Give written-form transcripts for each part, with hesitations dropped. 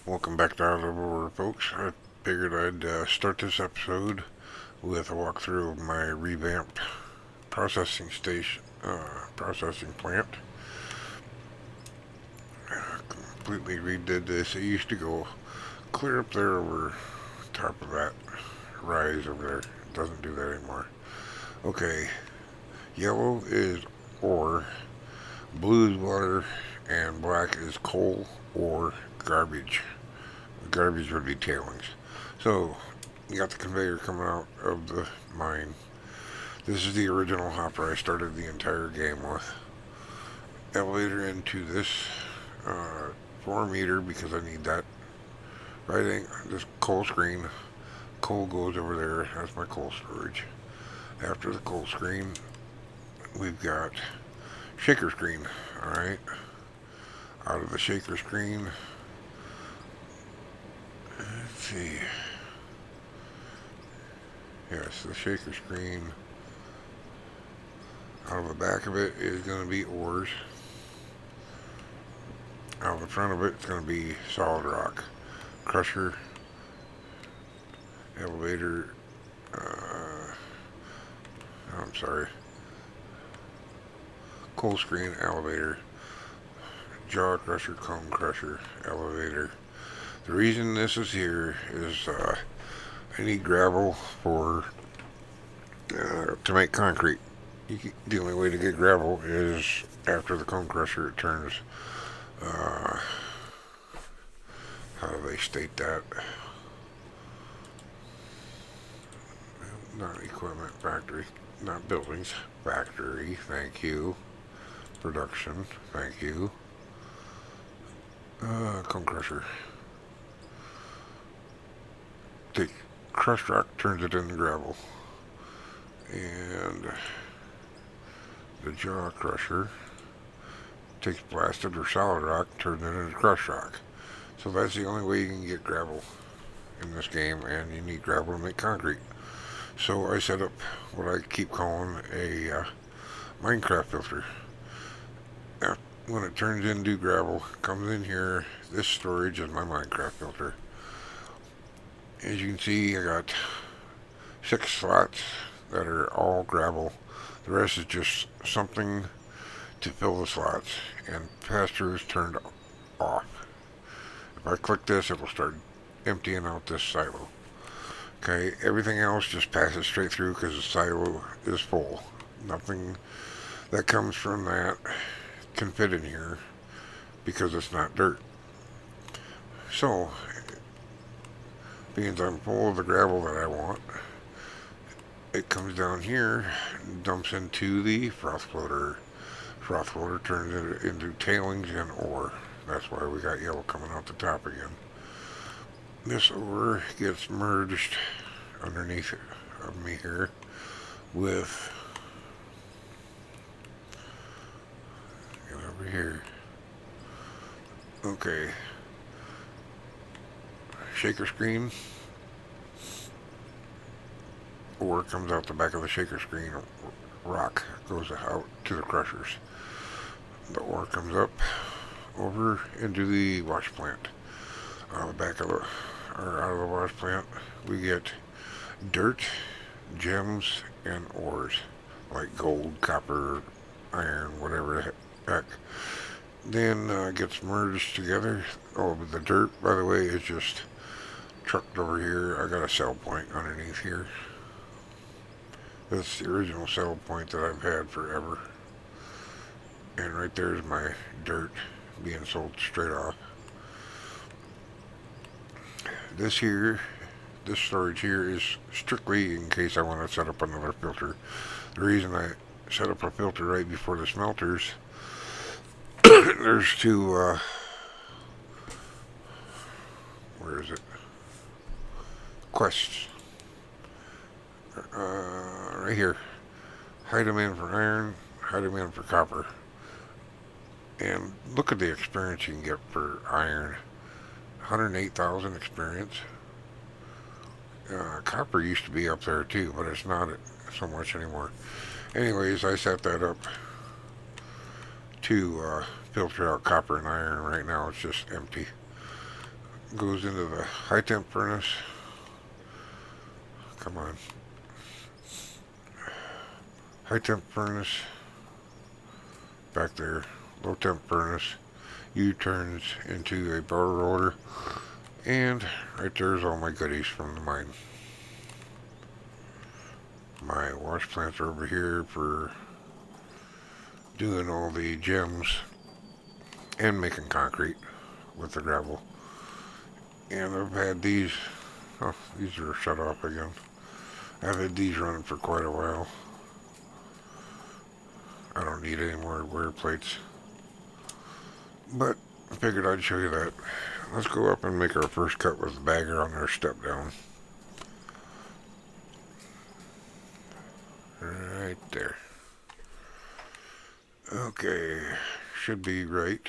Welcome back to Out of Order, folks. I figured I'd start this episode with a walkthrough of my Revamp processing station, processing plant. Completely redid this. It used to go clear up there over top of that rise over there. It doesn't do that anymore. Okay, yellow is ore, blue is water, and black is coal or garbage. Garbage would be tailings. So, you got the conveyor coming out of the mine. This is the original hopper I started the entire game with. Elevator into this 4 meter because I need that. Right, this coal screen. Coal goes over there. That's my coal storage. After the coal screen, we've got shaker screen. Alright. Out of the shaker screen, let's see. Yes, the shaker screen. Out of the back of it is going to be ores. Out of the front of it, it's going to be solid rock. Crusher, elevator, I'm sorry. Coal screen, elevator, jaw crusher, cone crusher, elevator. The reason this is here is I need gravel for to make concrete. The only way to get gravel is after the cone crusher. It turns. How do they state that? Not equipment, factory, not buildings, factory. Thank you. Production. Thank you. Cone crusher. The crushed rock turns it into gravel, and the jaw crusher takes blasted or solid rock, turns it into crushed rock. So that's the only way you can get gravel in this game, and you need gravel to make concrete. So I set up what I keep calling a Minecraft filter. Now, when it turns into gravel, comes in here. This storage is my Minecraft filter. As you can see, I got 6 slots that are all gravel. The rest is just something to fill the slots, and pass-through is turned off. If I click this, it will start emptying out this silo. Okay, everything else just passes straight through because the silo is full. Nothing that comes from that can fit in here because it's not dirt. So, being I'm full of the gravel that I want, it comes down here and dumps into the froth floater. Froth floater turns it into tailings and ore. That's why we got yellow coming out the top again. This ore gets merged underneath of me here with, get over here. Okay. Shaker screen. Ore comes out the back of the shaker screen. Rock goes out to the crushers. The ore comes up over into the wash plant. Out of the back of the, or out of the wash plant, we get dirt, gems, and ores like gold, copper, iron, whatever the heck. Then gets merged together. Oh, but the dirt, by the way, is just trucked over here. I got a sell point underneath here. That's the original sell point that I've had forever. And right there's my dirt being sold straight off. This storage here is strictly in case I want to set up another filter. The reason I set up a filter right before the smelters, there's 2, where is it? Quests. Right here. High demand for iron, high demand for copper. And look at the experience you can get for iron. 108,000 experience. Copper used to be up there too, but it's not so much anymore. Anyways, I set that up to filter out copper and iron. Right now it's just empty. goes into the high temp furnace. Come on. High temp furnace. Back there. Low temp furnace. U-turns into a bar roller. And right there's all my goodies from the mine. My wash plants are over here for doing all the gems and making concrete with the gravel. And I've had these, oh, these are shut off again. I've had these running for quite a while. I don't need any more wear plates. But I figured I'd show you that. Let's go up and make our first cut with the bagger on our step down. Right there. Okay, should be right.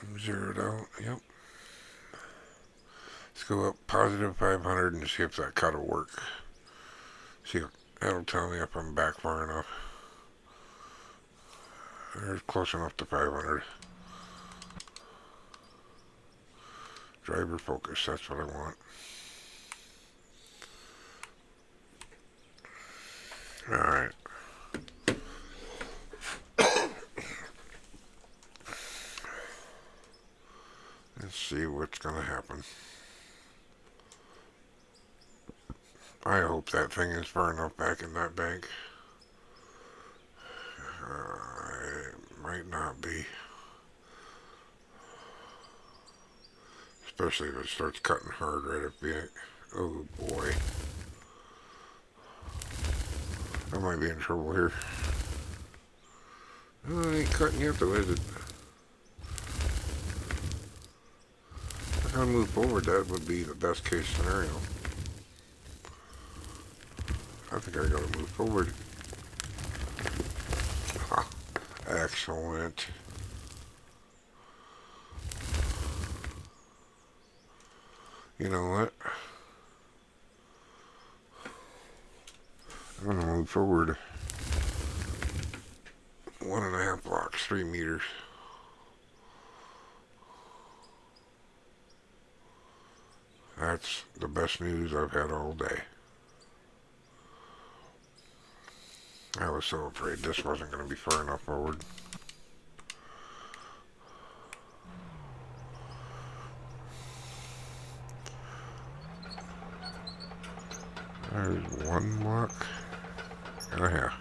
I'm zeroed out, yep. Let's go up positive 500 and see if that cut will work. See, that'll tell me if I'm back far enough. There's close enough to 500. Driver focus, that's what I want. Alright. Let's see what's going to happen. I hope that thing is far enough back in that bank. It might not be. Especially if it starts cutting hard right at the end. Oh boy. I might be in trouble here. Oh, I ain't cutting yet though, is it? If I move forward, that would be the best case scenario. I think I gotta move forward. Ha, excellent. You know what? I'm gonna move forward 1.5 blocks, 3 meters. That's the best news I've had all day. I was so afraid this wasn't going to be far enough forward. There's 1 block and a half.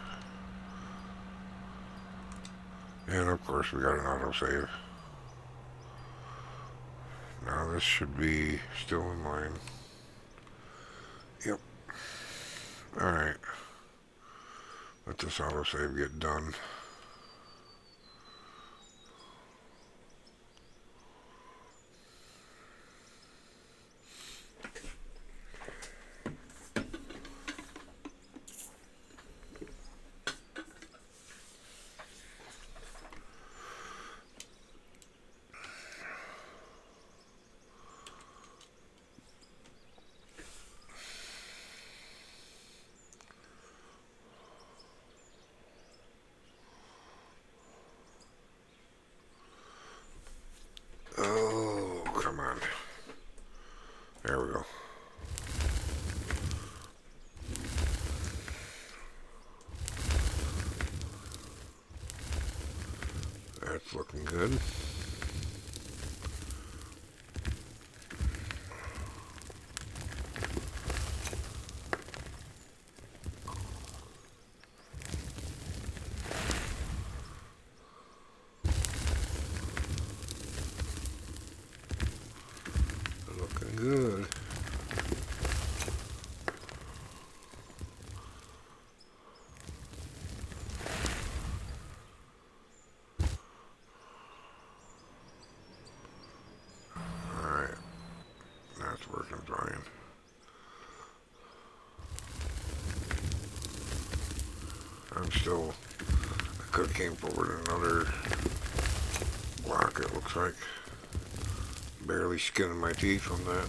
And of course we got an autosave. Now this should be still in line. Yep. Alright. Let this autosave get done. Oh, come on. There we go. That's looking good. Looking good. Alright. That's working fine. I'm still, I could have came forward another block, it looks like. Barely skinning my teeth on that.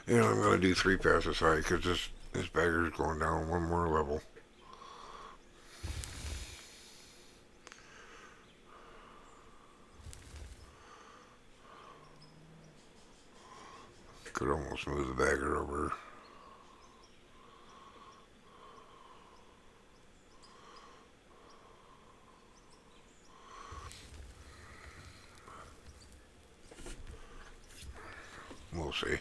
And I'm going to do 3 passes high because this bagger's going down 1 more level. Could almost move the bagger over. We'll see.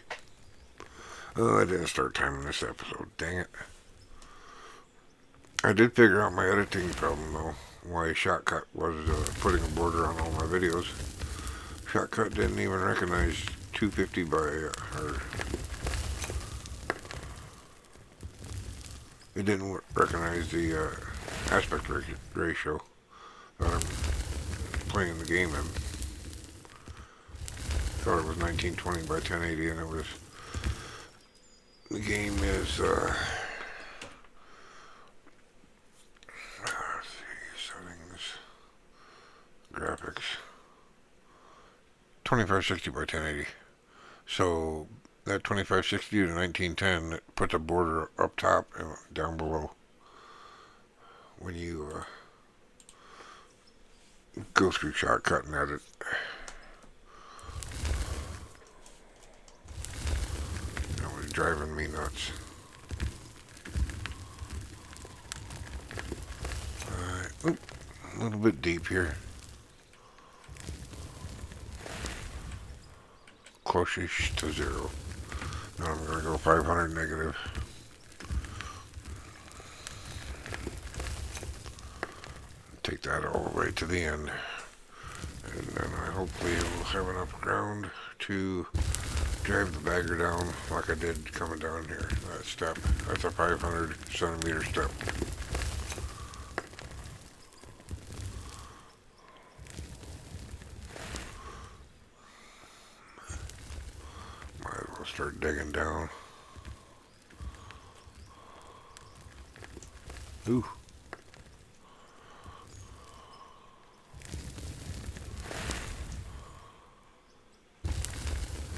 Oh, I didn't start timing this episode. Dang it. I did figure out my editing problem, though. Why Shotcut was putting a border on all my videos. Shotcut didn't even recognize 250 by, or it didn't recognize the aspect ratio that I'm playing the game in. Thought it was 1920 by 1080, and it was, the game is, let's see, settings, graphics, 2560 by 1080. So that 2560 to 1910, it puts a border up top and down below when you go through Shotcut and edit. That was driving me nuts. Alright, oop, a little bit deep here. Close-ish to zero. Now I'm going to go 500 negative. Take that all the way to the end. And then I hopefully will have enough ground to drive the bagger down like I did coming down here. That step. That's a 500 centimeter step. Might as well start digging down. Ooh.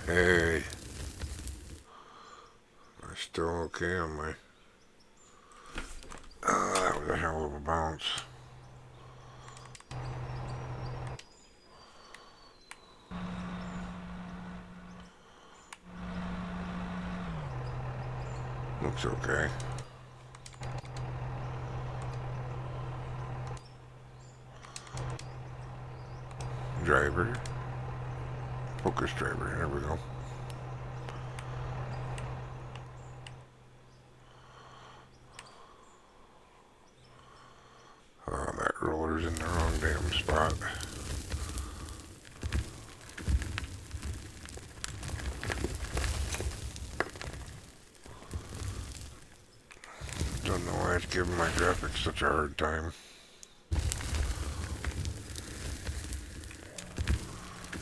Hey. I'm still okay on my... that was a hell of a bounce. Looks okay. Driver. Focus driver, there we go. Oh, that roller's in the wrong damn spot. Don't know why it's giving my graphics such a hard time.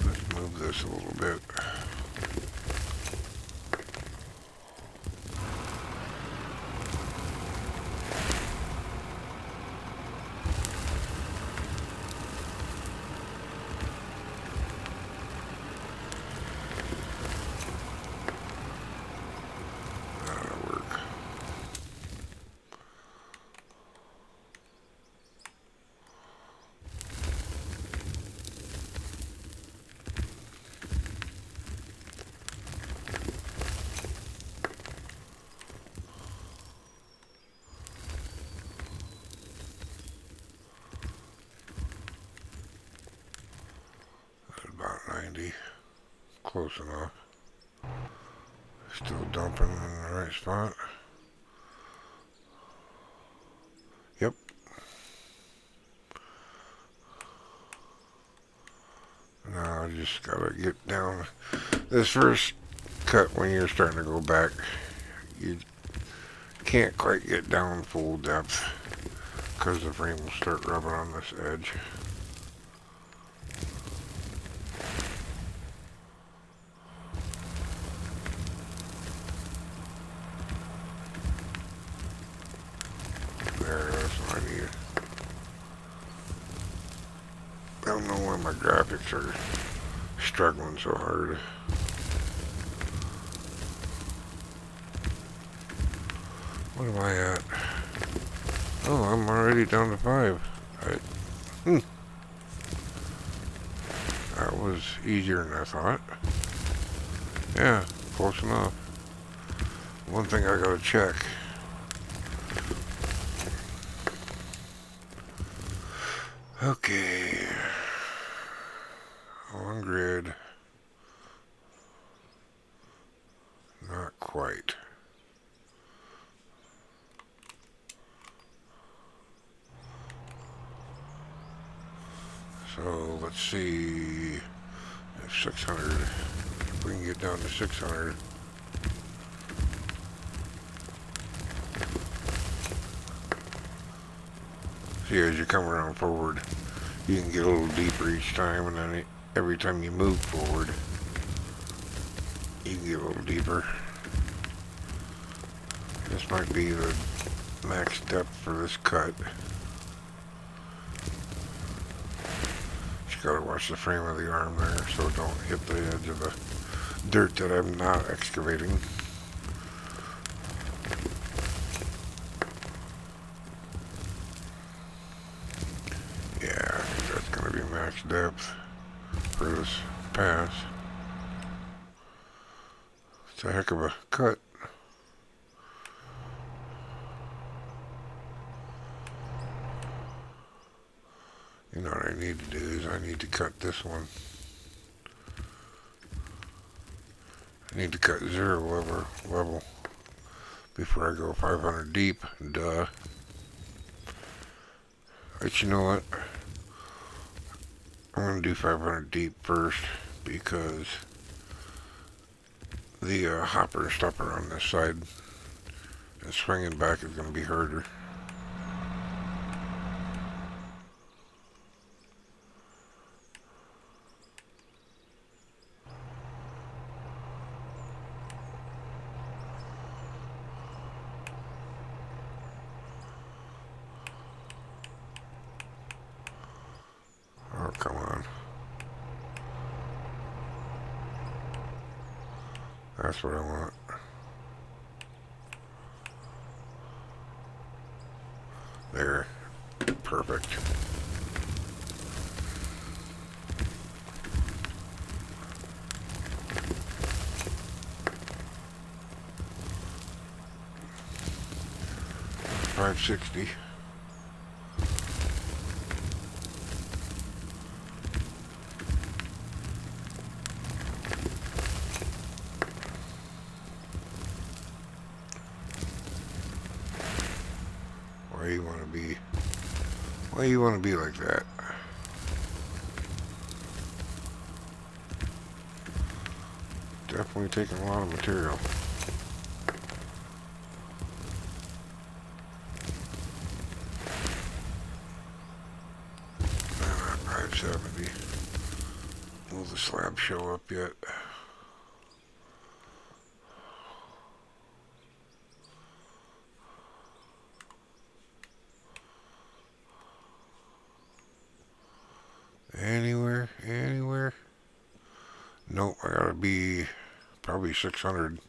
Let's move this a little bit. Close enough. Still dumping in the right spot. Yep. Now I just gotta get down. This first cut when you're starting to go back, you can't quite get down full depth because the frame will start rubbing on this edge. I don't know why my graphics are struggling so hard. What am I at? Oh, I'm already down to 5. That was easier than I thought. Yeah, close enough. One thing I gotta check. Okay. On grid. Not quite. So let's see if 600, if we can get down to 600. See, as you come around forward, you can get a little deeper each time, and then every time you move forward, you can get a little deeper. This might be the max depth for this cut. Just gotta watch the frame of the arm there so it don't hit the edge of the dirt that I'm not excavating. Yeah, I think that's gonna be max depth for this pass. It's a heck of a cut. You know what I need to do is I need to cut this one. I need to cut 0 level before I go 500 deep. Duh. But you know what? I'm going to do 500 deep first because the hopper and stopper on this side and swinging back is going to be harder. Oh, come on. That's what I want. There. Perfect. $560. Why you want to be like that? Definitely taking a lot of material. Ah, 570. Will the slab show up yet? Anywhere? Nope, I gotta be probably 600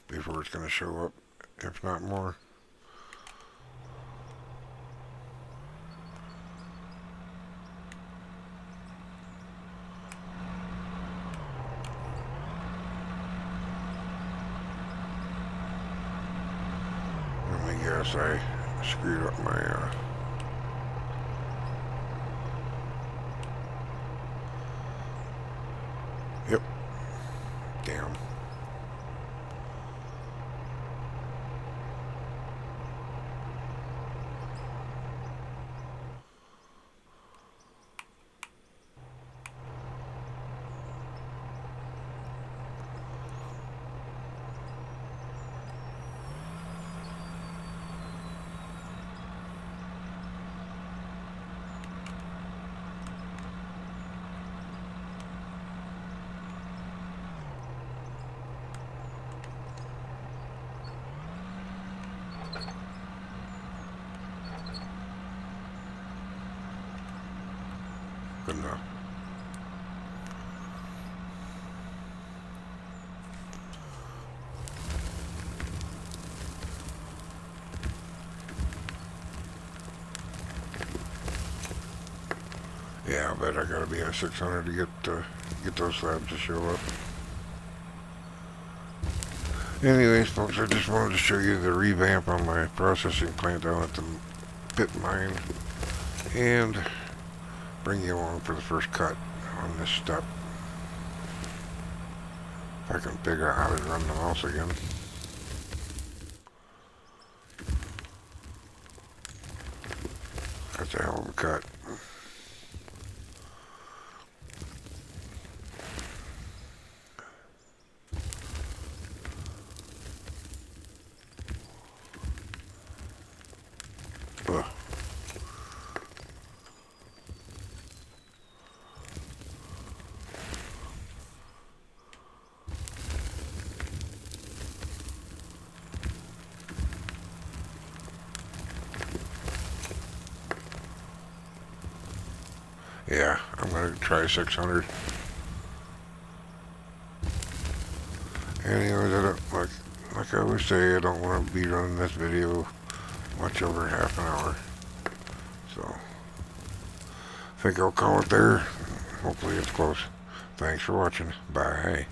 before it's gonna show up, if not more. Let me guess, I screwed up my Yep. Damn. Good enough. Yeah, I bet I gotta be at 600 to get those slabs to show up. Anyways, folks, I just wanted to show you the revamp on my processing plant down at the pit mine and bring you along for the first cut on this step. If I can figure out how to run the mouse again. That's a hell of a cut. Ugh. Yeah, I'm going to try 600. Anyways, I don't, like I always say, I don't want to be running this video much over half an hour. So, I think I'll call it there. Hopefully it's close. Thanks for watching. Bye.